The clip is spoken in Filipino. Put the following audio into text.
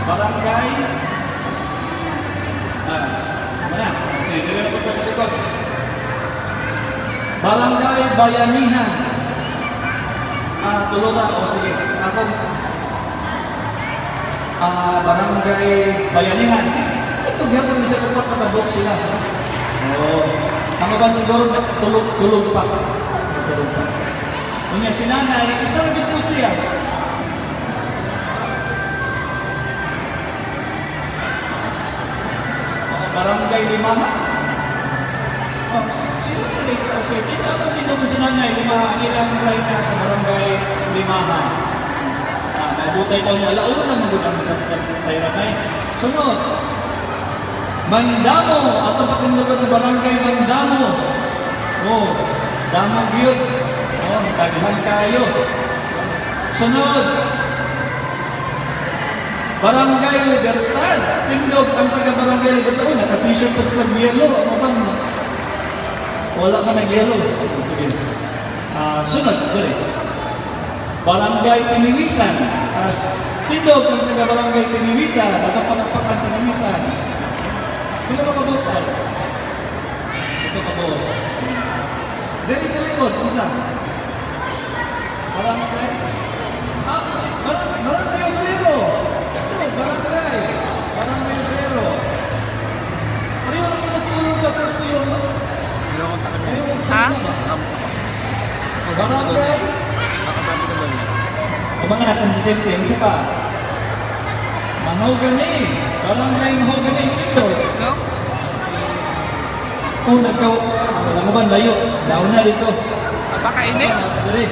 Barangay. Mana? Sige, dire na po sa likod. Barangay Bayanihan. Tulo na. O sige. Ako. Barangay Bayanihan. Ito gano'n sa kapat na kabok sila. Ang iban siguro tulog pa. Tulog pa. Kanya si nanay, isang gipot siya. Barangay Limaha. Sino na sa city? Dapat dito mo si nanay, ilang line na sa Barangay Limaha. Nabutay ko niya, alaon na magudang sa Tayranay. Sunod. Mandamo, ato pakundugan sa Barangay Mandamo. Damang yun. Tagihan kayo. Sunod. Barangay Libertad. Tindog ang taga-Barangay Libertad. Naka-t-shirt at flag-yellow. Wala ka nag-yellow. Sige. Sunod. Barangay Tiniwisan. Tindog ang taga-Barangay Tiniwisan. Nakapanagpak ang Tiniwisan. Sino ba kabutay? Ito kabutay. Dari sa likod, isa. Barangay. Barangay Obrero. Barangay. Barangay Obrero. Pareho na tinutulong sa Portuyo, no? Ha? Barangay. O mga nasa Vicente, isa pa. Mahogany. Barangay Mahogany dito. No? Nagkaw. Alam mo ba, layo. Daon na dito. Baka ini? Dili.